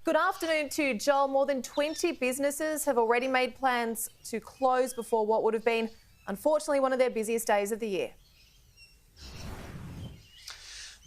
Good afternoon to you, Joel. More than 20 businesses have already made plans to close before what would have been, unfortunately, one of their busiest days of the year.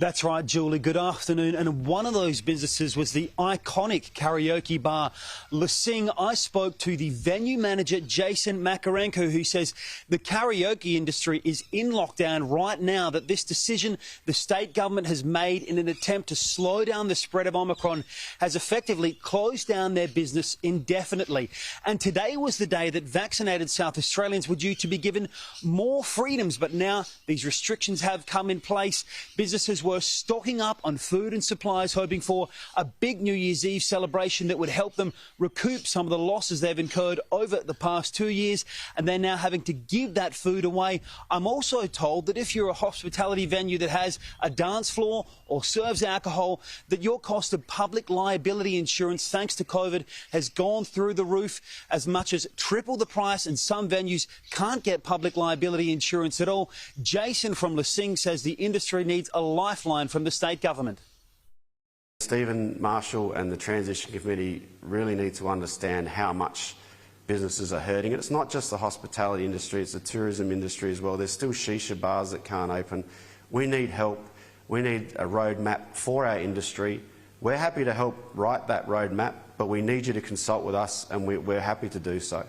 That's right, Julie. Good afternoon. And one of those businesses was the iconic karaoke bar, Le Sing. I spoke to the venue manager, Jason Makarenko, who says the karaoke industry is in lockdown right now, that this decision the state government has made in an attempt to slow down the spread of Omicron has effectively closed down their business indefinitely. And today was the day that vaccinated South Australians were due to be given more freedoms. But now these restrictions have come in place. Businesses were stocking up on food and supplies, hoping for a big New Year's Eve celebration that would help them recoup some of the losses they've incurred over the past 2 years, and they're now having to give that food away. I'm also told that if you're a hospitality venue that has a dance floor or serves alcohol, that your cost of public liability insurance, thanks to COVID, has gone through the roof, as much as triple the price, and some venues can't get public liability insurance at all. Jason from Le Sing says the industry needs a lifeline from the state government. Stephen Marshall and the Transition Committee really need to understand how much businesses are hurting. It's not just the hospitality industry, it's the tourism industry as well. There's still shisha bars that can't open. We need help. We need a roadmap for our industry. We're happy to help write that roadmap, but we need you to consult with us, and we're happy to do so.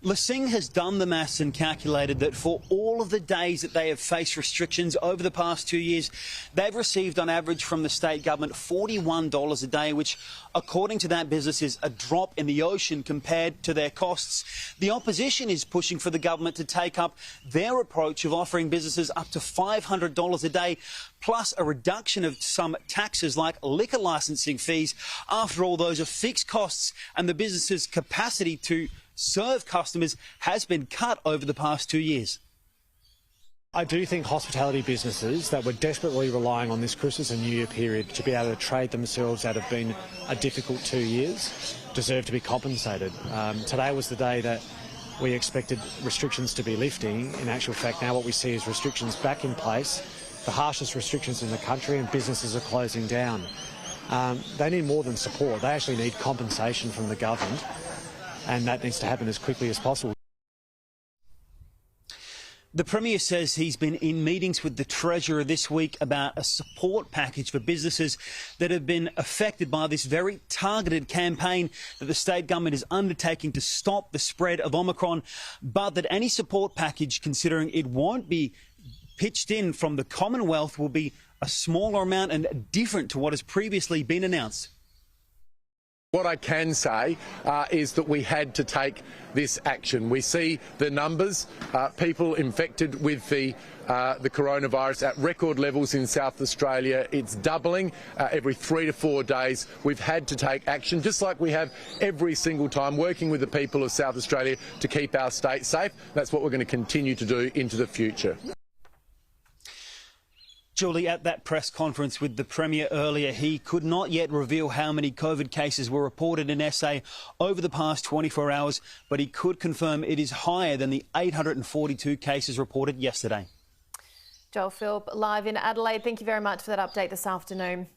Le Sing has done the maths and calculated that for all of the days that they have faced restrictions over the past 2 years, they've received on average from the state government $41 a day, which, according to that business, is a drop in the ocean compared to their costs. The opposition is pushing for the government to take up their approach of offering businesses up to $500 a day, plus a reduction of some taxes like liquor licensing fees. After all, those are fixed costs, and the business's capacity to serve customers has been cut over the past 2 years. I do think hospitality businesses that were desperately relying on this Christmas and New Year period to be able to trade themselves out of being a difficult 2 years deserve to be compensated. Today was the day that we expected restrictions to be lifting. In actual fact, now what we see is restrictions back in place, the harshest restrictions in the country, and businesses are closing down. They need more than support. They actually need compensation from the government, and that needs to happen as quickly as possible. The Premier says he's been in meetings with the Treasurer this week about a support package for businesses that have been affected by this very targeted campaign that the state government is undertaking to stop the spread of Omicron, but that any support package, considering it won't be pitched in from the Commonwealth, will be a smaller amount and different to what has previously been announced. What I can say is that we had to take this action. We see the numbers, people infected with the coronavirus at record levels in South Australia. It's doubling every 3 to 4 days. We've had to take action, just like we have every single time, working with the people of South Australia to keep our state safe. That's what we're going to continue to do into the future. Julie, at that press conference with the Premier earlier, he could not yet reveal how many COVID cases were reported in SA over the past 24 hours, but he could confirm it is higher than the 842 cases reported yesterday. Joel Philp, live in Adelaide. Thank you very much for that update this afternoon.